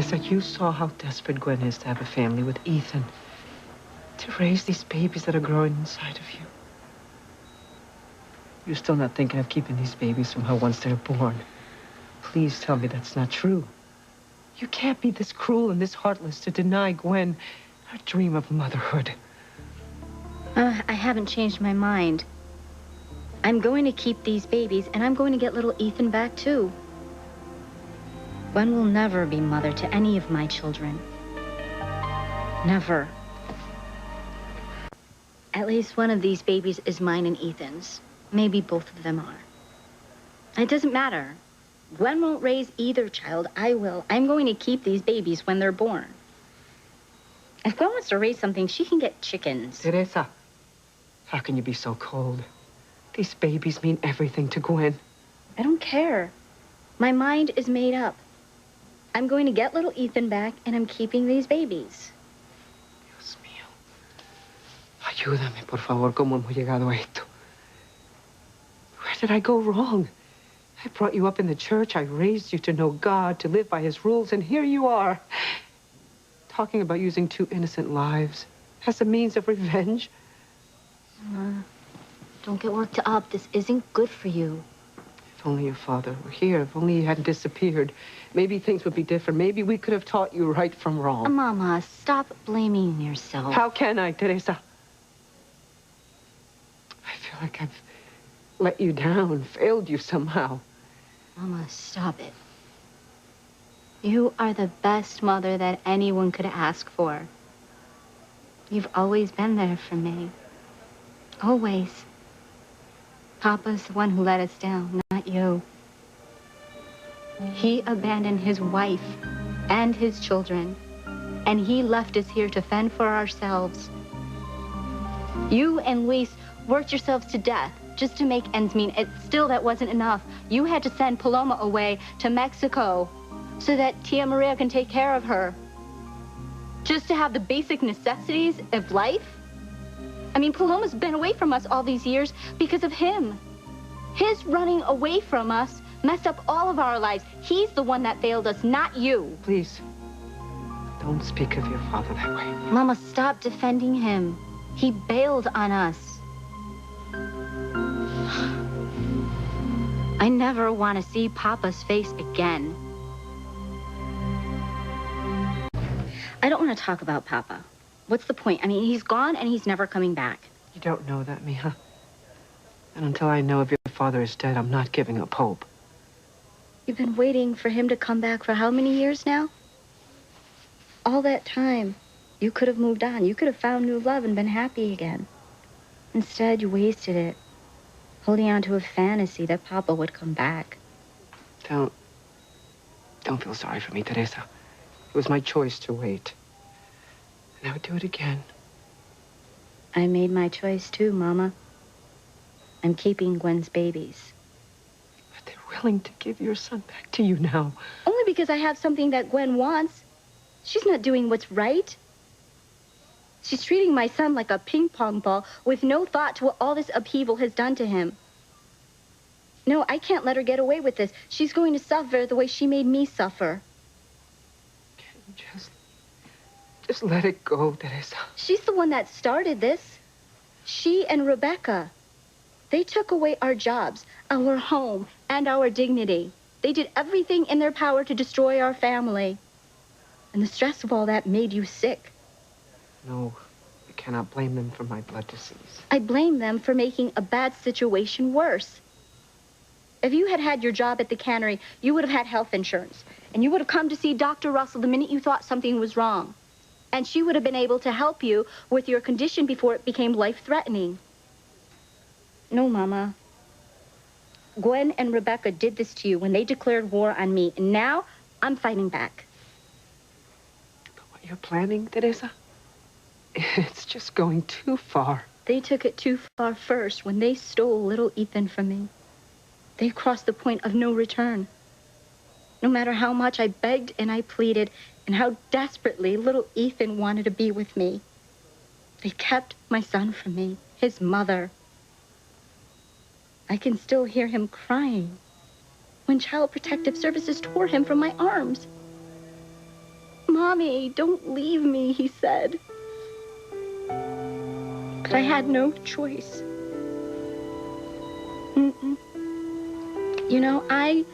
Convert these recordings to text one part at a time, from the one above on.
Teresa, you saw how desperate Gwen is to have a family with Ethan. To raise these babies that are growing inside of you. You're still not thinking of keeping these babies from her once they're born. Please tell me that's not true. You can't be this cruel and this heartless to deny Gwen her dream of motherhood. I haven't changed my mind. I'm going to keep these babies, and I'm going to get little Ethan back, too. Gwen will never be mother to any of my children. Never. At least one of these babies is mine and Ethan's. Maybe both of them are. It doesn't matter. Gwen won't raise either child. I will. I'm going to keep these babies when they're born. If Gwen wants to raise something, she can get chickens. Teresa, how can you be so cold? These babies mean everything to Gwen. I don't care. My mind is made up. I'm going to get little Ethan back, and I'm keeping these babies. Dios mío. Ayúdame, por favor. ¿Cómo hemos llegado a esto? Where did I go wrong? I brought you up in the church. I raised you to know God, to live by his rules, and here you are, talking about using two innocent lives as a means of revenge. Don't get worked up. This isn't good for you. If only your father were here. If only he hadn't disappeared. Maybe things would be different. Maybe we could have taught you right from wrong. Mama, stop blaming yourself. How can I, Teresa? I feel like I've let you down, failed you somehow. Mama, stop it. You are the best mother that anyone could ask for. You've always been there for me. Always. Papa's the one who let us down, not you. He abandoned his wife and his children, and he left us here to fend for ourselves. You and Luis worked yourselves to death just to make ends meet. Still, that wasn't enough. You had to send Paloma away to Mexico so that Tia Maria can take care of her. Just to have the basic necessities of life? I mean, Paloma's been away from us all these years because of him. His running away from us messed up all of our lives. He's the one that failed us, not you. Please, don't speak of your father that way. Mama, stop defending him. He bailed on us. I never want to see Papa's face again. I don't want to talk about Papa. What's the point? I mean, he's gone and he's never coming back. You don't know that, Mija. And until I know if your father is dead, I'm not giving up hope. You've been waiting for him to come back for how many years now? All that time, you could have moved on. You could have found new love and been happy again. Instead, you wasted it, holding on to a fantasy that Papa would come back. Don't feel sorry for me, Teresa. It was my choice to wait. And I would do it again. I made my choice too, Mama. I'm keeping Gwen's babies. But they're willing to give your son back to you now. Only because I have something that Gwen wants. She's not doing what's right. She's treating my son like a ping pong ball with no thought to what all this upheaval has done to him. No, I can't let her get away with this. She's going to suffer the way she made me suffer. Can you just let it go, Teresa? She's the one that started this. She and Rebecca. They took away our jobs, our home, and our dignity. They did everything in their power to destroy our family. And the stress of all that made you sick. No, I cannot blame them for my blood disease. I blame them for making a bad situation worse. If you had had your job at the cannery, you would have had health insurance. And you would have come to see Dr. Russell the minute you thought something was wrong. And she would have been able to help you with your condition before it became life-threatening. No, Mama. Gwen and Rebecca did this to you when they declared war on me. And now, I'm fighting back. But what you're planning, Teresa, it's just going too far. They took it too far first when they stole little Ethan from me. They crossed the point of no return. No matter how much I begged and I pleaded, and how desperately little Ethan wanted to be with me, they kept my son from me, his mother. I can still hear him crying when Child Protective Services tore him from my arms. Mommy, don't leave me, he said. But I had no choice. You know, I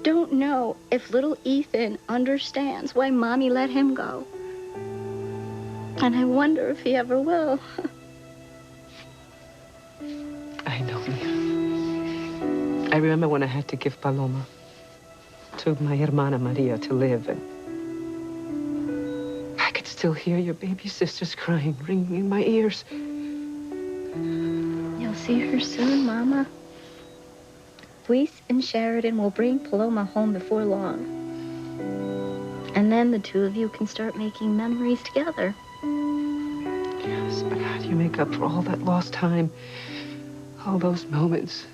don't know if little Ethan understands why Mommy let him go. And I wonder if he ever will. I know, Mia. I remember when I had to give Paloma to my hermana Maria to live, and I could still hear your baby sisters crying, ringing in my ears. You'll see her soon, Mama. Luis and Sheridan will bring Paloma home before long. And then the two of you can start making memories together. Yes, but how do you make up for all that lost time? All those moments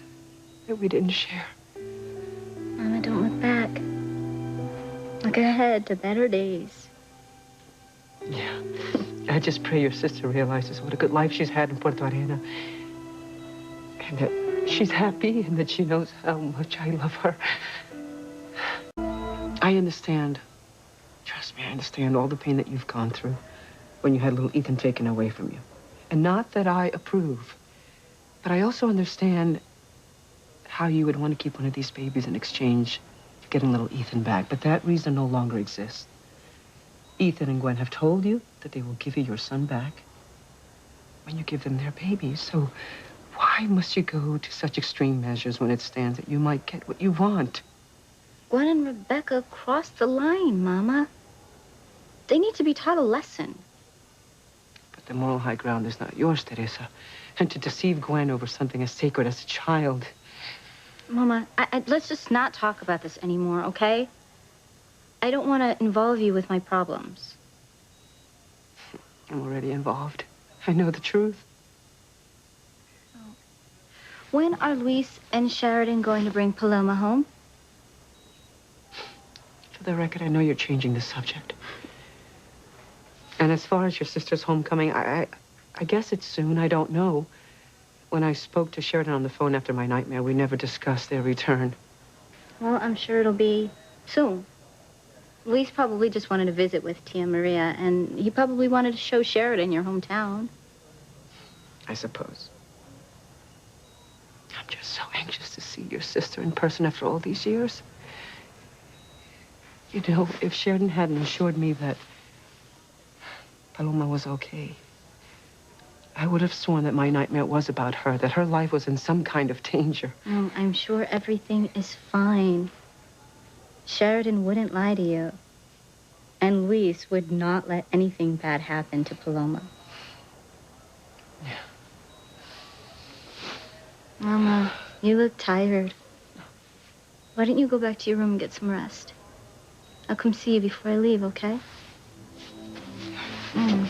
that we didn't share? Mama, don't look back. Look ahead to better days. Yeah. I just pray your sister realizes what a good life she's had in Puerto Arena. And that she's happy and that she knows how much I love her. I understand. Trust me, I understand all the pain that you've gone through when you had little Ethan taken away from you. And not that I approve, but I also understand how you would want to keep one of these babies in exchange for getting little Ethan back. But that reason no longer exists. Ethan and Gwen have told you that they will give you your son back when you give them their baby. So why must you go to such extreme measures when it stands that you might get what you want? Gwen and Rebecca crossed the line, Mama. They need to be taught a lesson. But the moral high ground is not yours, Teresa. And to deceive Gwen over something as sacred as a child. Mama, let's just not talk about this anymore, okay? I don't want to involve you with my problems. I'm already involved. I know the truth. When are Luis and Sheridan going to bring Paloma home? For the record, I know you're changing the subject. And as far as your sister's homecoming, I guess it's soon. I don't know. When I spoke to Sheridan on the phone after my nightmare, we never discussed their return. Well, I'm sure it'll be soon. Luis probably just wanted to visit with Tia Maria, and he probably wanted to show Sheridan your hometown. I suppose. I'm just so anxious to see your sister in person after all these years. You know, if Sheridan hadn't assured me that Paloma was okay, I would have sworn that my nightmare was about her, that her life was in some kind of danger. Oh, I'm sure everything is fine. Sheridan wouldn't lie to you. And Luis would not let anything bad happen to Paloma. Yeah. Mama, you look tired. Why don't you go back to your room and get some rest? I'll come see you before I leave, okay? Mama,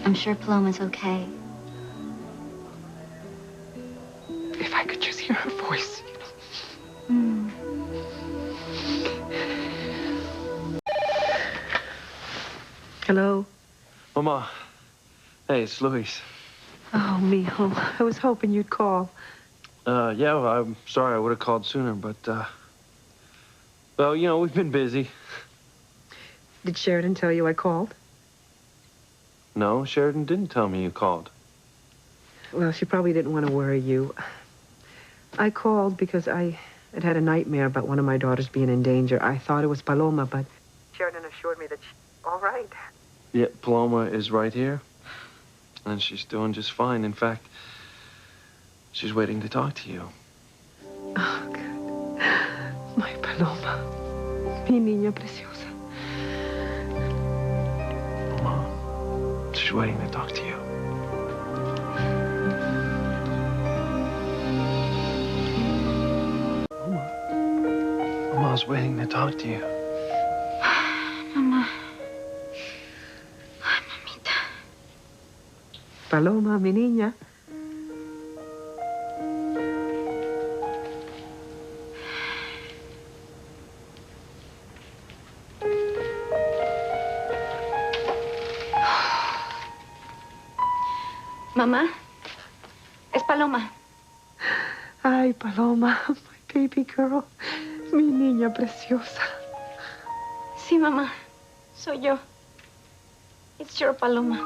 I'm sure Paloma's okay. If I could just hear her voice, you know. Hello? Mama. Hey, it's Luis. Oh, mijo. I was hoping you'd call. Yeah, well, I'm sorry I would have called sooner, but, well, you know, we've been busy. Did Sheridan tell you I called? No, Sheridan didn't tell me you called. Well, she probably didn't want to worry you. I called because I had had a nightmare about one of my daughters being in danger. I thought it was Paloma, but Sheridan assured me that she's all right. Yeah, Paloma is right here. And she's doing just fine. In fact, she's waiting to talk to you. Oh, good. My Paloma. Mi niña preciosa. Mama, she's waiting to talk to you. Mama's waiting to talk to you. Mama. Hi, Mamita. Paloma, mi niña. Mama, es Paloma. Hi, Paloma, my baby girl. Mi niña preciosa. Sí, mamá. Soy yo. It's your Paloma.